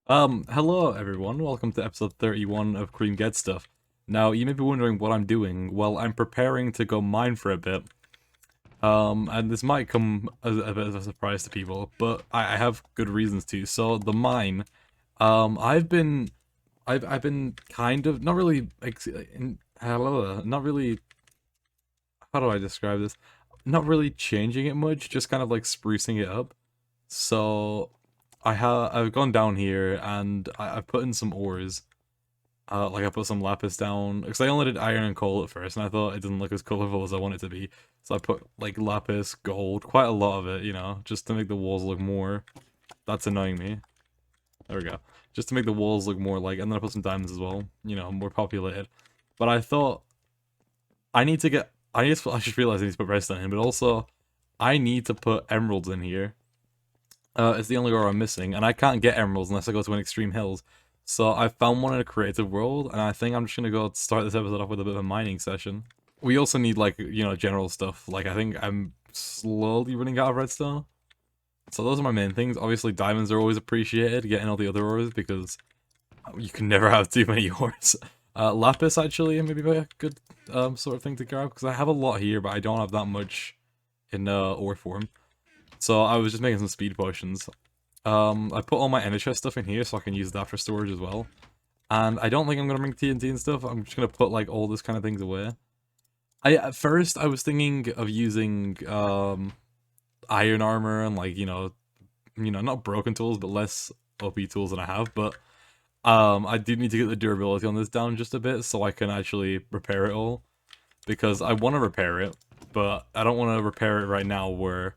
Hello everyone, welcome to episode 31 of KreamGetsStuff. Now, you may be wondering what I'm doing. Well, I'm preparing to go mine for a bit. And this might come as a bit of a surprise to people, but I have good reasons to. So, the mine, I've been kind of, not really, not really, how do I describe this? Not really changing it much, just kind of like sprucing it up. So, I've gone down here and I've put in some ores. Like I put some lapis down because I only did iron and coal at first, and I thought it didn't look as colorful as I want it to be. So I put like lapis, gold, quite a lot of it, just to make the walls look more. That's annoying me. There we go. Just to make the walls look more like, and then I put some diamonds as well, more populated. But I thought I need to get. I just realized I need to put redstone in, but also I need to put emeralds in here. It's the only ore I'm missing, and I can't get emeralds unless I go to an extreme hills. So I found one in a creative world, and I think I'm just gonna go start this episode off with a bit of a mining session. We also need like, general stuff. Like I think I'm slowly running out of redstone. So those are my main things. Obviously diamonds are always appreciated, getting all the other ores, because you can never have too many ores. Lapis actually maybe a good sort of thing to grab, because I have a lot here, but I don't have that much in ore form. So I was just making some speed potions. I put all my ender chest stuff in here so I can use that for storage as well. And I don't think I'm gonna bring TNT and stuff. I'm just gonna put like all this kind of things away. At first I was thinking of using iron armor and like not broken tools but less OP tools than I have. But I do need to get the durability on this down just a bit so I can actually repair it all, because I want to repair it, but I don't want to repair it right now where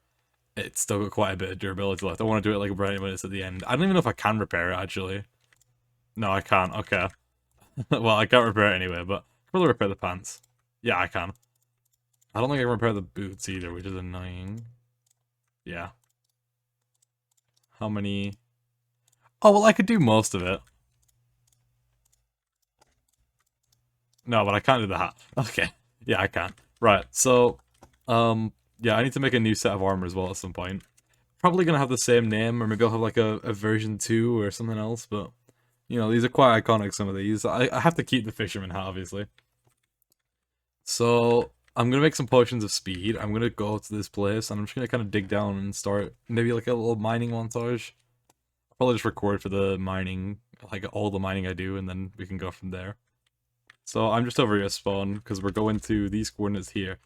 it's still got quite a bit of durability left. I want to do it like right when it's at the end. I don't even know if I can repair it, actually. No, I can't. Okay. Well, I can't repair it anyway, but probably repair the pants. Yeah, I can. I don't think I can repair the boots either, which is annoying. Yeah. How many? Oh, well, I could do most of it. No, but I can't do the hat. Okay. Yeah, I can. Right, so, yeah, I need to make a new set of armor as well at some point. Probably gonna have the same name, or maybe I'll have like a version 2 or something else, but these are quite iconic, some of these. I have to keep the fisherman hat, obviously. So, I'm gonna make some potions of speed. I'm gonna go to this place, and I'm just gonna kind of dig down and start maybe like a little mining montage. I'll probably just record for the mining, like all the mining I do, and then we can go from there. So, I'm just over here at spawn, because we're going to these coordinates here.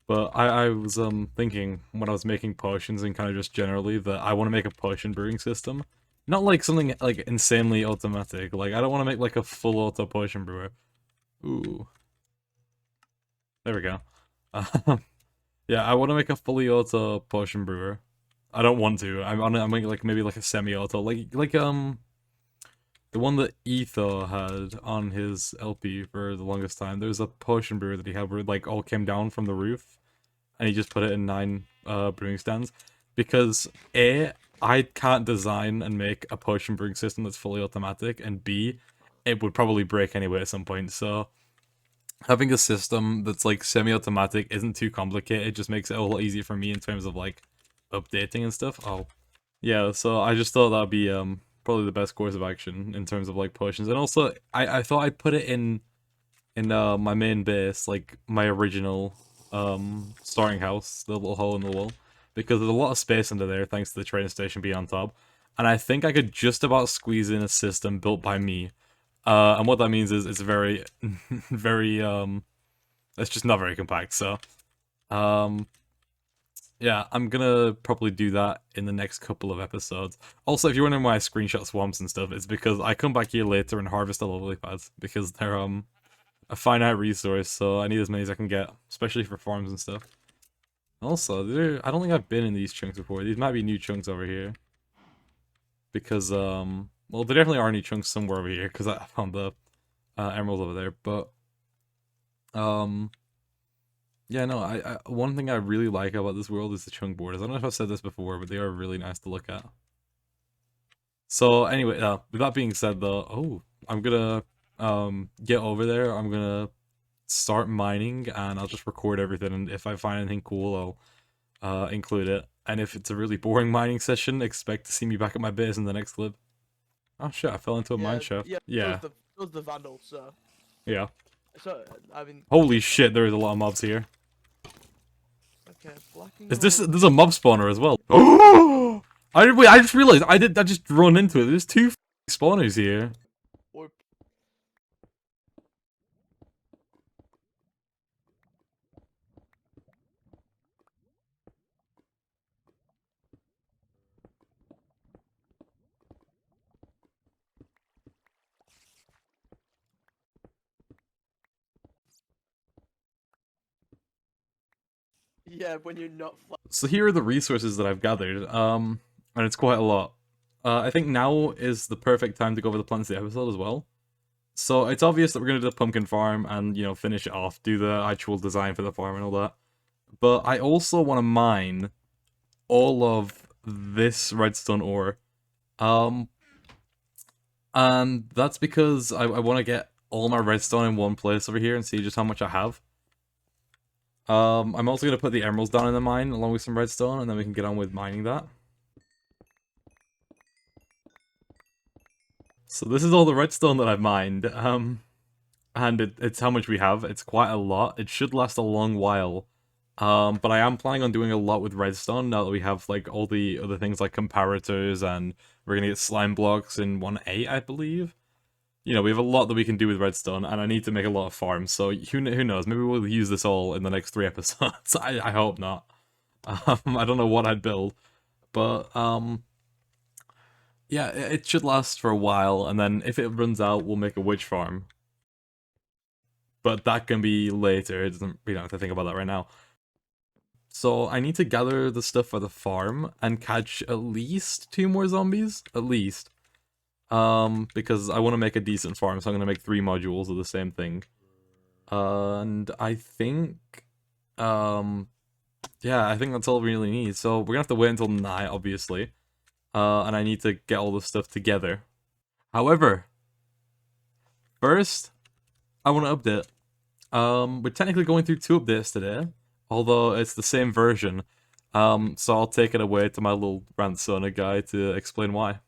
But I was thinking when I was making potions and kind of just generally that I want to make a potion brewing system. Not like something like insanely automatic. Like I don't want to make like a full auto potion brewer. Ooh, there we go. Yeah, I want to make a fully auto potion brewer. I don't want to. I'm making like maybe like a semi-auto, like the one that Etho had on his LP for the longest time. There was a potion brewer that he had where it like all came down from the roof, and he just put it in 9 brewing stands, because A, I can't design and make a potion brewing system that's fully automatic, and B, it would probably break anyway at some point. So having a system that's like semi-automatic isn't too complicated. It just makes it a lot easier for me in terms of like updating and stuff. Oh, yeah. So I just thought that'd be probably the best course of action in terms of like potions, and also I thought I'd put it in my main base, like my original starting house, the little hole in the wall, because there's a lot of space under there thanks to the train station being on top. And I think I could just about squeeze in a system built by me. And what that means is it's very very it's just not very compact. So um yeah, I'm gonna probably do that in the next couple of episodes. Also, if you're wondering why I screenshot swamps and stuff, it's because I come back here later and harvest the lily pads, because they're a finite resource, so I need as many as I can get, especially for farms and stuff. Also, I don't think I've been in these chunks before. These might be new chunks over here, because well, there definitely are new chunks somewhere over here because I found the emeralds over there. But um, yeah, no, one thing I really like about this world is the chunk borders. I don't know if I've said this before, but they are really nice to look at. So anyway, with that being said, though, oh, I'm gonna get over there. I'm gonna start mining, and I'll just record everything, and if I find anything cool I'll include it, and if it's a really boring mining session, expect to see me back at my base in the next clip. Oh shit, I fell into a mine shaft. Yeah. Yeah. So was the vandal. So Yeah. I mean. Holy shit, there is a lot of mobs here. Okay, black and Is gold. this a mob spawner as well? Oh! I just realized I just run into it. There's two spawners here. Or yeah, when you're not. So here are the resources that I've gathered. And it's quite a lot. I think now is the perfect time to go over the plans of the episode as well. So it's obvious that we're gonna do the pumpkin farm and finish it off, do the actual design for the farm and all that. But I also want to mine all of this redstone ore. And that's because I want to get all my redstone in one place over here and see just how much I have. I'm also going to put the emeralds down in the mine along with some redstone, and then we can get on with mining that. So this is all the redstone that I've mined, and it's how much we have. It's quite a lot. It should last a long while. But I am planning on doing a lot with redstone now that we have like all the other things like comparators, and we're gonna get slime blocks in 1.8, I believe. We have a lot that we can do with redstone, and I need to make a lot of farms, so who knows, maybe we'll use this all in the next 3 episodes. I hope not. I don't know what I'd build, but, yeah, it should last for a while, and then if it runs out, we'll make a witch farm. But that can be later, we don't have to think about that right now. So I need to gather the stuff for the farm, and catch at least 2 more zombies, at least. Because I want to make a decent farm, so I'm going to make 3 modules of the same thing. And I think, yeah, I think that's all we really need. So we're going to have to wait until night, obviously. And I need to get all this stuff together. However, first, I want to update. We're technically going through 2 updates today, although it's the same version. So I'll take it away to my little Rantsona guy to explain why.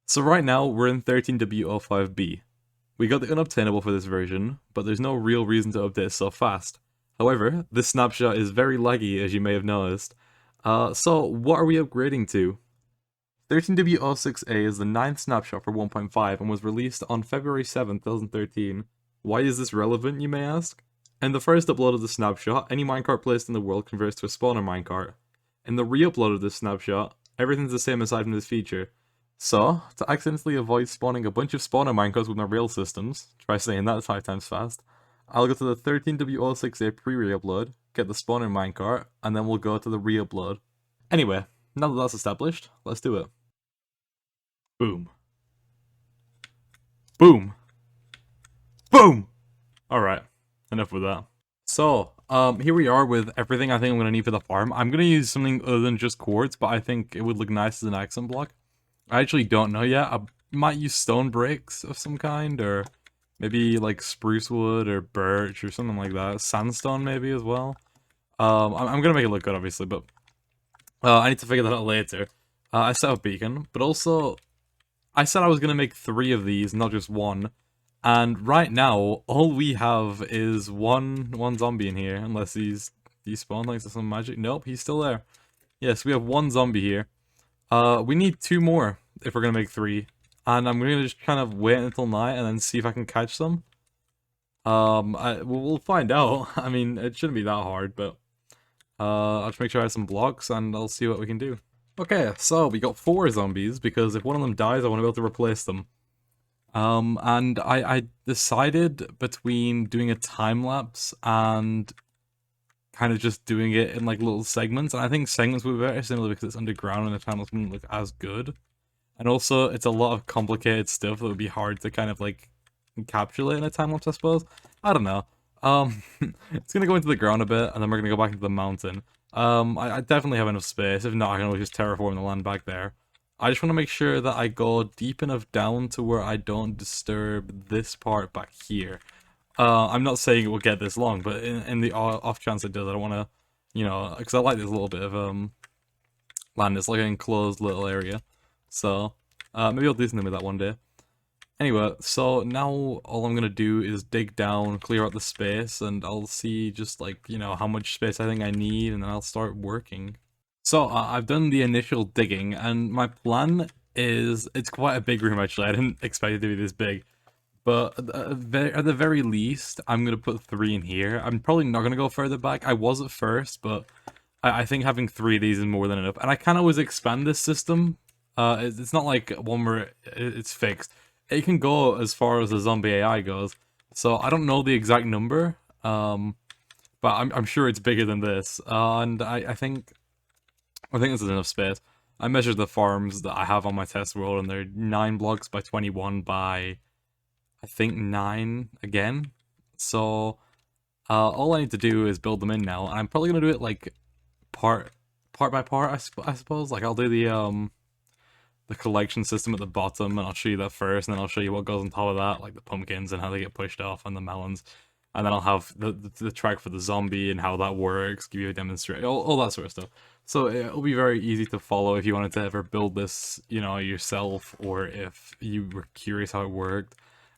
So right now, we're in 13W05B. We got the Unobtainable for this version, but there's no real reason to update so fast. However, this snapshot is very laggy, as you may have noticed. So what are we upgrading to? 13W06A is the 9th snapshot for 1.5 and was released on February 7, 2013. Why is this relevant, you may ask? In the first upload of the snapshot, any minecart placed in the world converts to a spawner minecart. In the re-upload of this snapshot, everything's the same aside from this feature. So, to accidentally avoid spawning a bunch of spawner minecarts with my rail systems, try saying that 5 times fast, I'll go to the 13W06A pre-re-upload, get the spawner minecart, and then we'll go to the re-upload. Anyway, now that that's established, let's do it. Boom. Boom. Boom! Alright, enough with that. So, here we are with everything I think I'm going to need for the farm. I'm going to use something other than just quartz, but I think it would look nice as an accent block. I actually don't know yet. I might use stone bricks of some kind, or maybe like spruce wood or birch or something like that. Sandstone maybe as well. I'm gonna make it look good, obviously, but I need to figure that out later. I set up beacon, but also I said I was gonna make 3 of these, not just 1. And right now, all we have is one zombie in here, unless he's despawned thanks to some magic. Nope, he's still there. Yes, we have 1 zombie here. We need 2 more if we're gonna make 3, and I'm gonna just kind of wait until night and then see if I can catch them. We'll find out. I mean, it shouldn't be that hard, but I'll just make sure I have some blocks and I'll see what we can do. Okay, so we got 4 zombies because if one of them dies, I want to be able to replace them. And I decided between doing a time lapse and kind of just doing it in like little segments, and I think segments would be better simply because it's underground and the time lapse wouldn't look as good. And also, it's a lot of complicated stuff that would be hard to kind of like encapsulate in a time lapse, I suppose. I don't know. It's gonna go into the ground a bit, and then we're gonna go back into the mountain. I definitely have enough space. If not, I can always just terraform the land back there. I just want to make sure that I go deep enough down to where I don't disturb this part back here. I'm not saying it will get this long, but in the off chance it does, I don't want to, because I like this little bit of land. It's like an enclosed little area. So, Maybe I'll do something with that one day. Anyway, so now all I'm gonna do is dig down, clear out the space, and I'll see just like, you know, how much space I think I need, and then I'll start working. So I've done the initial digging, and my plan is, it's quite a big room actually, I didn't expect it to be this big. But at the very least, I'm going to put 3 in here. I'm probably not going to go further back. I was at first, but I think having 3 of these is more than enough. And I can always expand this system. It's not like one where it's fixed. It can go as far as the zombie AI goes. So I don't know the exact number, but I'm sure it's bigger than this. And I think this is enough space. I measured the farms that I have on my test world, and they're 9 blocks by 21 by, I think, 9 again. So all I need to do is build them in now, and I'm probably gonna do it like part by part. I suppose. Like I'll do the collection system at the bottom, and I'll show you that first, and then I'll show you what goes on top of that, like the pumpkins and how they get pushed off, and the melons. And then I'll have the track for the zombie and how that works, give you a demonstration, all that sort of stuff. So it'll be very easy to follow if you wanted to ever build this, you know, yourself, or if you were curious how it worked.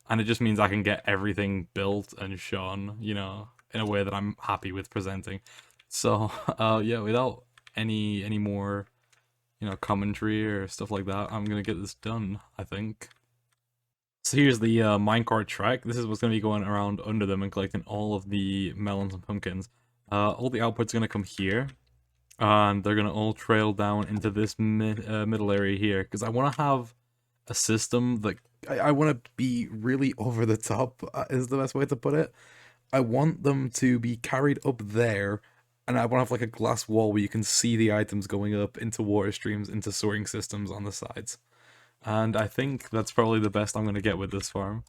And it just means I can get everything built and shown, you know, in a way that I'm happy with presenting. So, yeah, without any more, you know, commentary or stuff like that, I'm gonna get this done, I think. So here's the minecart track. This is what's gonna be going around under them and collecting all of the melons and pumpkins. All the output's gonna come here, and they're gonna all trail down into this middle area here, because I want to have a system that I want to be really over the top, is the best way to put it. I want them to be carried up there, and I want to have like a glass wall where you can see the items going up into water streams, into sorting systems on the sides. And I think that's probably the best I'm going to get with this farm,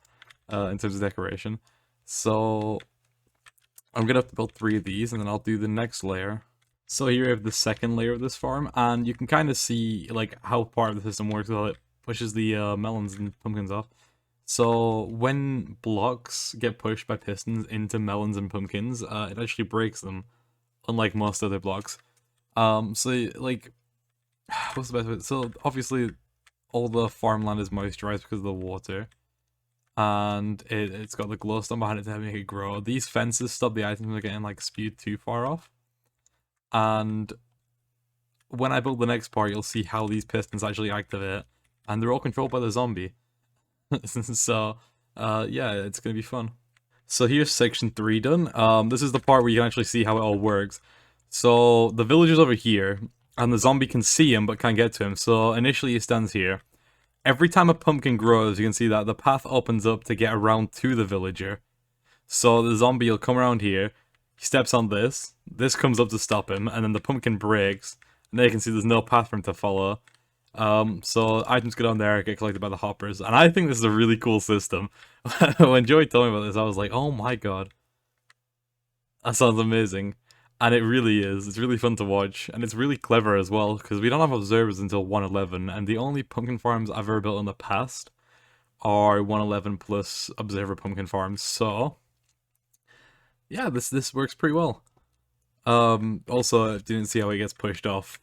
in terms of decoration. So I'm going to have to build 3 of these, and then I'll do the next layer. So here we have the second layer of this farm, and you can kind of see like how part of the system works, how it pushes the melons and pumpkins off. So when blocks get pushed by pistons into melons and pumpkins, it actually breaks them, unlike most other blocks. So like, what's the best way? So obviously, all the farmland is moisturized because of the water, and it's got the glowstone behind it to make it grow. These fences stop the items from getting like spewed too far off. And when I build the next part, you'll see how these pistons actually activate, and they're all controlled by the zombie. So, yeah, it's gonna be fun. So here's section 3 done. This is the part where you can actually see how it all works. So the villager's over here, and the zombie can see him but can't get to him. So initially he stands here. Every time a pumpkin grows, you can see that the path opens up to get around to the villager. So the zombie will come around here, he steps on this, this comes up to stop him, and then the pumpkin breaks, and there you can see there's no path for him to follow. So items go down there, get collected by the hoppers, and I think this is a really cool system. When Joey told me about this, I was like, oh my god. That sounds amazing. And it really is. It's really fun to watch, and it's really clever as well, because we don't have observers until 111, and the only pumpkin farms I've ever built in the past are 111 plus observer pumpkin farms, so yeah, this works pretty well. Also, if you didn't see how it gets pushed off,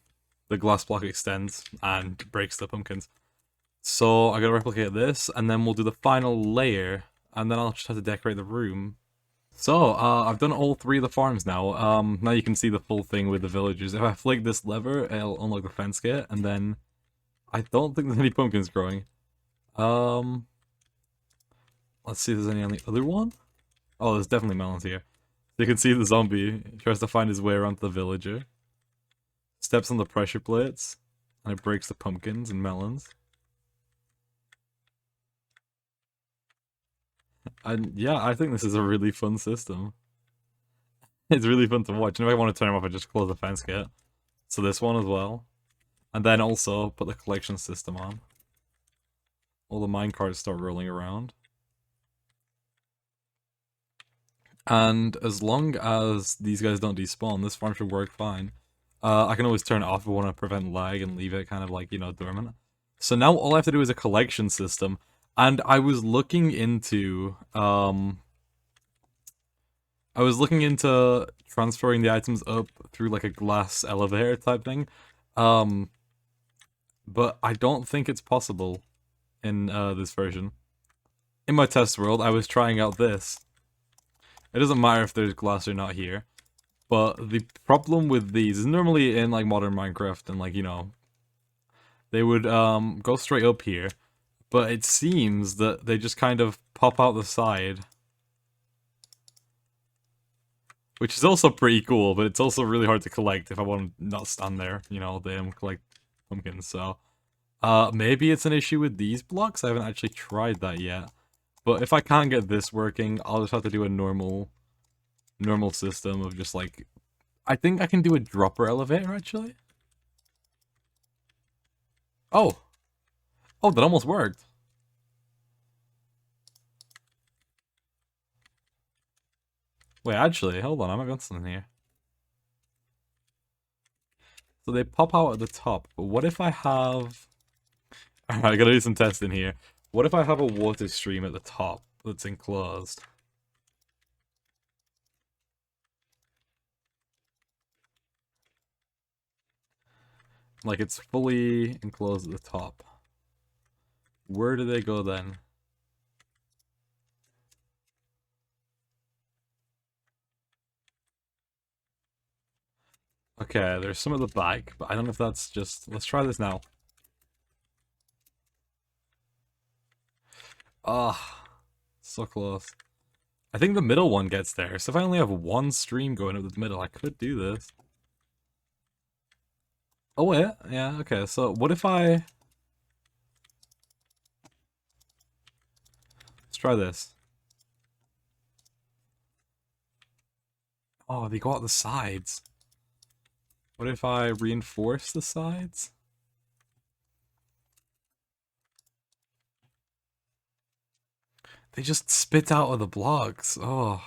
the glass block extends and breaks the pumpkins. So I gotta replicate this, and then we'll do the final layer, and then I'll just have to decorate the room. So, I've done all 3 of the farms now. Now you can see the full thing with the villagers. If I flick this lever, it'll unlock the fence gate, and then I don't think there's any pumpkins growing. Let's see if there's any on the other one. Oh, there's definitely melons here. You can see the zombie tries to find his way around to the villager. Steps on the pressure plates, and it breaks the pumpkins and melons. And yeah, I think this is a really fun system. It's really fun to watch, and if I want to turn them off, I just close the fence gate. So this one as well. And then also put the collection system on. All the minecarts start rolling around. And as long as these guys don't despawn, this farm should work fine. I can always turn it off if I want to prevent lag and leave it kind of like, you know, dormant. So now all I have to do is a collection system. And I was looking into, transferring the items up through like a glass elevator type thing. But I don't think it's possible. in this version. In my test world, I was trying out this. It doesn't matter if there's glass or not here. But the problem with these is normally in like modern Minecraft and like, you know, they would go straight up here. But it seems that they just kind of pop out the side. Which is also pretty cool, but it's also really hard to collect if I want to not stand there, you know, damn, collect pumpkins, so. Maybe it's an issue with these blocks? I haven't actually tried that yet. But if I can't get this working, I'll just have to do a normal system of just like... I think I can do a dropper elevator, actually. Oh! Oh, that almost worked. Wait, actually, hold on, I might got something here. So they pop out at the top, but what if I have... Alright, I gotta do some testing here. What if I have a water stream at the top that's enclosed? Like, it's fully enclosed at the top. Where do they go then? Okay, there's some at the back, but I don't know if that's just... Let's try this now. Ah, so close. I think the middle one gets there, so if I only have one stream going up the middle, I could do this. Oh wait, yeah, okay, so what if I... Let's try this. Oh, they go out the sides. What if I reinforce the sides? They just spit out of the blocks. Oh.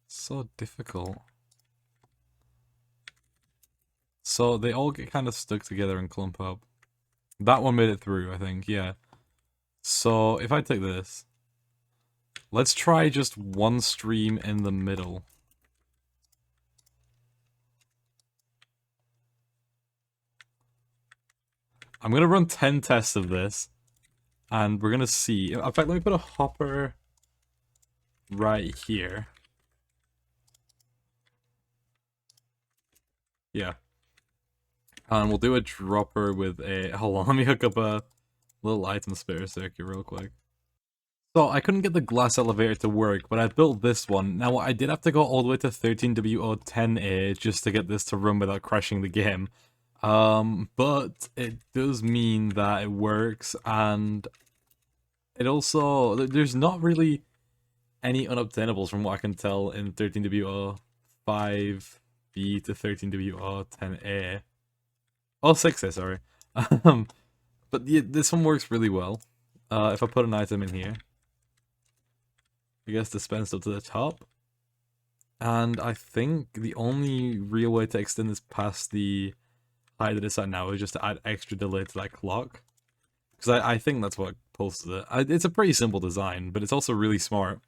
So difficult. So they all get kind of stuck together and clump up. That one made it through, I think, yeah. So if I take this, let's try just one stream in the middle. I'm gonna run 10 tests of this, and we're gonna see. In fact, let me put a hopper right here. Yeah. And we'll do a dropper with a... Hold on, let me hook up a little item spare circuit real quick. So I couldn't get the glass elevator to work, but I built this one. Now I did have to go all the way to 13W010A just to get this to run without crashing the game. But it does mean that it works, and it also... There's not really any unobtainables from what I can tell in 13W05B to 13W10A. Oh, 6A, sorry. But yeah, this one works really well. If I put an item in here, it gets dispensed up to the top. And I think the only real way to extend this past the height that it's at now is just to add extra delay to that clock. Because I think that's what pulses it. It's a pretty simple design, but it's also really smart.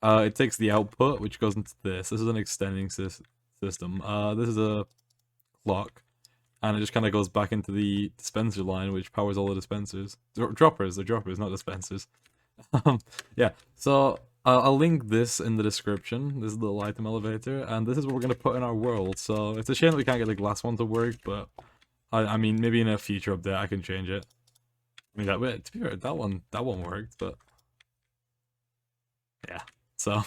It takes the output, which goes into this. This is an extending system. This is a clock. And it just kind of goes back into the dispenser line, which powers all the dispensers. Droppers, they're droppers, not dispensers. Yeah, so I'll link this in the description, this little item elevator, and this is what we're going to put in our world. So it's a shame that we can't get the glass one to work, but I mean, maybe in a future update I can change it. I mean, to be fair, that one worked, but yeah. So,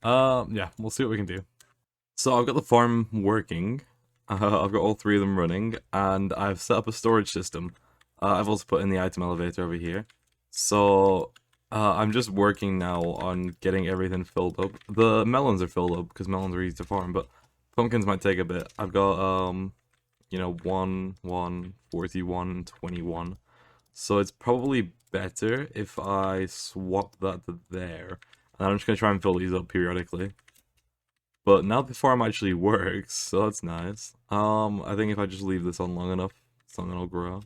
yeah, we'll see what we can do. So I've got the farm working. I've got all three of them running, and I've set up a storage system. I've also put in the item elevator over here. So, I'm just working now on getting everything filled up. The melons are filled up, because melons are easy to farm, but pumpkins might take a bit. I've got, you know, 1, 1, 41, 21. So it's probably better if I swap that to there. And I'm just going to try and fill these up periodically. But now the farm actually works, so that's nice. I think if I just leave this on long enough, something will grow.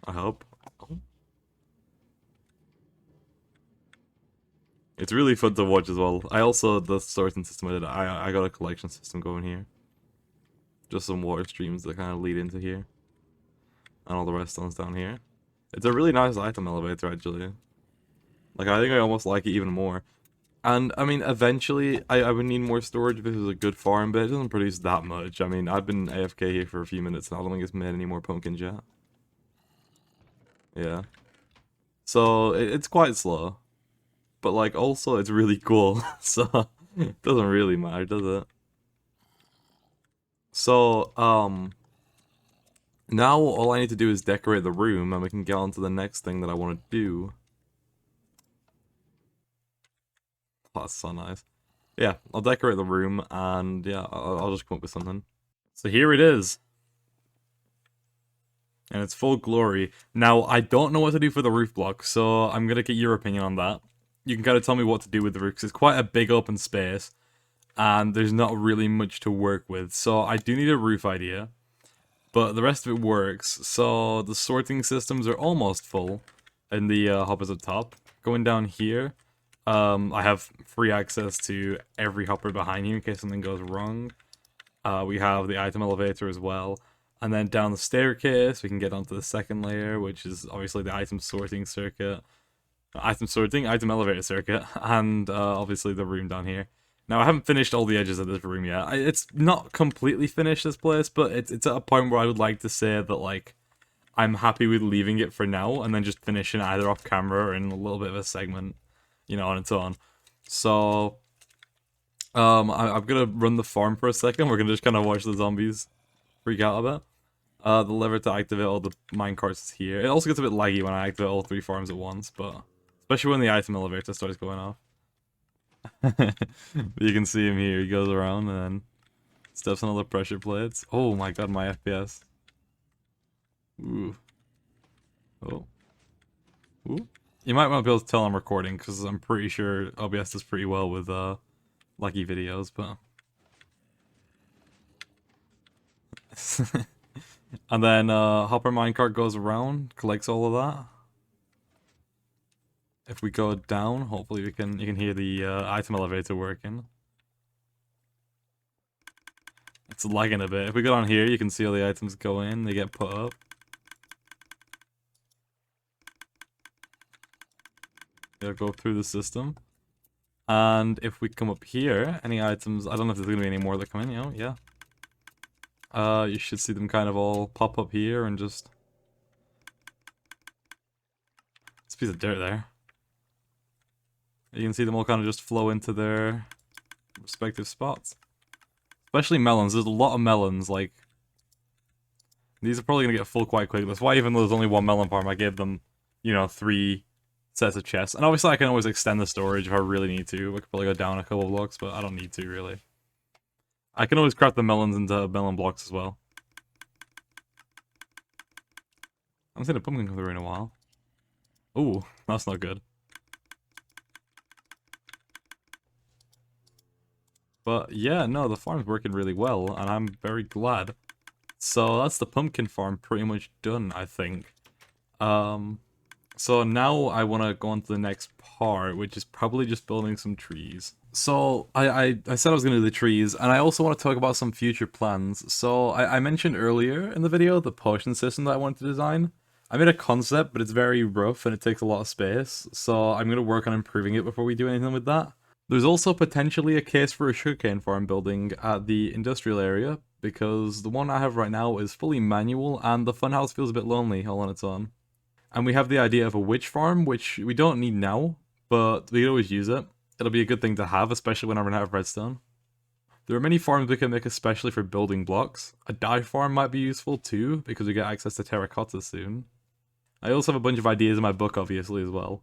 I hope. Oh. It's really fun to watch as well. I also, the sorting system I did, I got a collection system going here. Just some water streams that kind of lead into here. and all the redstone's down here. It's a really nice item elevator, actually. Like, I think I almost like it even more. And, I mean, eventually, I would need more storage if this is a good farm, but it doesn't produce that much. I mean, I've been AFK here for a few minutes, and I don't think it's made any more pumpkins yet. Yeah. So, it's quite slow. But, like, also, it's really cool. So, it doesn't really matter, does it? So, now all I need to do is decorate the room, and we can get on to the next thing that I want to do. Oh, that's so nice. Yeah, I'll decorate the room, and yeah, I'll just come up with something. So here it is. And it's full glory. Now, I don't know what to do for the roof block, so I'm gonna get your opinion on that. You can kind of tell me what to do with the roof, because it's quite a big open space, and there's not really much to work with. So I do need a roof idea, but the rest of it works. So the sorting systems are almost full in the hoppers up top. Going down here, I have free access to every hopper behind you in case something goes wrong. We have the item elevator as well. And then down the staircase, we can get onto the second layer, which is obviously the item sorting circuit. Item elevator circuit, and obviously the room down here. Now, I haven't finished all the edges of this room yet. It's not completely finished, this place, but it's at a point where I would like to say that, like, I'm happy with leaving it for now, and then just finishing either off camera or in a little bit of a segment, you know, on its own. So, I'm gonna run the farm for a second. We're gonna just kind of watch the zombies freak out a bit. The lever to activate all the minecarts is here. It also gets a bit laggy when I activate all 3 farms at once, but especially when the item elevator starts going off. You can see him here. He goes around and then steps on all the pressure plates. Oh my god, my FPS. Ooh. Oh. Ooh. You might not be able to tell I'm recording because I'm pretty sure OBS does pretty well with laggy videos, but and then hopper minecart goes around, collects all of that. If we go down, hopefully you can hear the item elevator working. It's lagging a bit. If we go down here, you can see all the items go in, they get put up. They'll go through the system. And if we come up here, any items, I don't know if there's going to be any more that come in, you know, yeah. You should see them kind of all pop up here and just... This piece of dirt there. You can see them all kind of just flow into their respective spots. Especially melons. There's a lot of melons, like... These are probably going to get full quite quick. That's why even though there's only 1 melon farm, I gave them, you know, 3 sets of chests. And obviously I can always extend the storage if I really need to. I could probably go down a couple of blocks, but I don't need to, really. I can always craft the melons into melon blocks as well. I haven't seen a pumpkin come through in a while. Ooh, that's not good. But yeah, no, the farm's working really well, and I'm very glad. So that's the pumpkin farm pretty much done, I think. So now I want to go on to the next part, which is probably just building some trees. So I said I was going to do the trees, and I also want to talk about some future plans. So I mentioned earlier in the video the potion system that I wanted to design. I made a concept, but it's very rough and it takes a lot of space, so I'm going to work on improving it before we do anything with that. There's also potentially a case for a sugarcane farm building at the industrial area, because the one I have right now is fully manual, and the funhouse feels a bit lonely all on its own. And we have the idea of a witch farm, which we don't need now, but we could always use it. It'll be a good thing to have, especially when I run out of redstone. There are many farms we can make especially for building blocks. A dye farm might be useful too, because we get access to terracotta soon. I also have a bunch of ideas in my book, obviously, as well.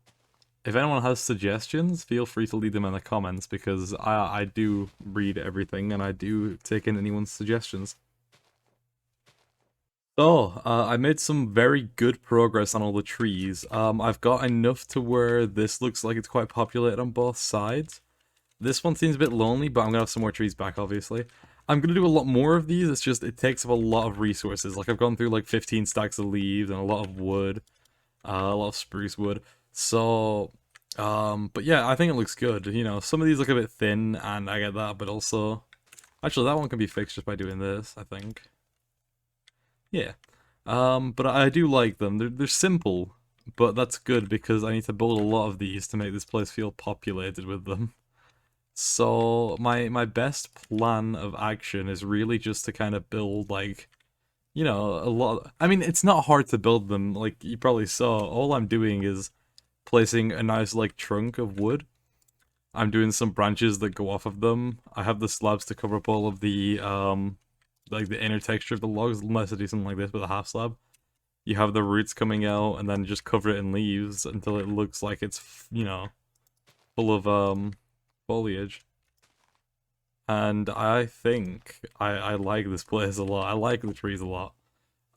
If anyone has suggestions, feel free to leave them in the comments, because I do read everything, and I do take in anyone's suggestions. So, I made some very good progress on all the trees. I've got enough to where this looks like it's quite populated on both sides. This one seems a bit lonely, but I'm gonna have some more trees back, obviously. I'm gonna do a lot more of these, it's just, it takes up a lot of resources. Like, I've gone through like 15 stacks of leaves and a lot of wood. A lot of spruce wood. So, but yeah, I think it looks good. You know, some of these look a bit thin, and I get that, but also... Actually, that one can be fixed just by doing this, I think. Yeah. But I do like them. They're simple, but that's good because I need to build a lot of these to make this place feel populated with them. So my best plan of action is really just to kind of build like, you know, a lot. I mean, it's not hard to build them. Like you probably saw, all I'm doing is placing a nice like trunk of wood. I'm doing some branches that go off of them. I have the slabs to cover up all of the like the inner texture of the logs, unless I do something like this with a half slab. You have the roots coming out and then just cover it in leaves until it looks like it's, you know, full of foliage. And I think I like this place a lot. I like the trees a lot.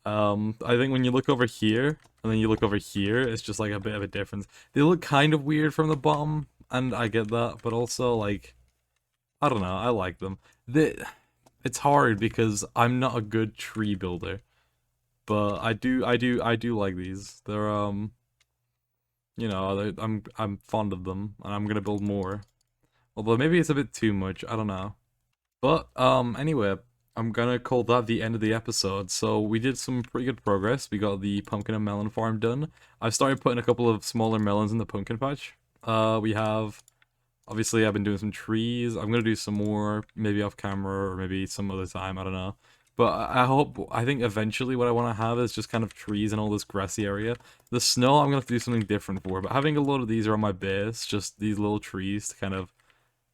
I think when you look over here and then you look over here, it's just like a bit of a difference. They look kind of weird from the bottom, and I get that, but also like I don't know, I like them. It's hard because I'm not a good tree builder, but I do like these. They're you know, I'm fond of them, and I'm gonna build more. Although maybe it's a bit too much, I don't know. But anyway, I'm gonna call that the end of the episode. So we did some pretty good progress. We got the pumpkin and melon farm done. I've started putting a couple of smaller melons in the pumpkin patch. We have obviously I've been doing some trees. I'm gonna do some more, maybe off camera or maybe some other time. I don't know. But I think eventually what I want to have is just kind of trees and all this grassy area. The snow I'm gonna have to do something different for. But having a lot of these are on my base, just these little trees to kind of,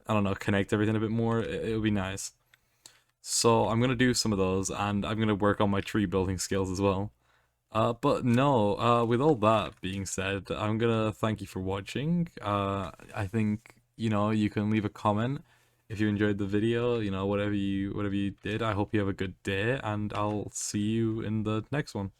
I don't know, connect everything a bit more. It would be nice. So I'm gonna do some of those, and I'm gonna work on my tree building skills as well. But no, with all that being said, I'm gonna thank you for watching. I think, you know, you can leave a comment if you enjoyed the video, you know, whatever you did. I hope you have a good day, and I'll see you in the next one.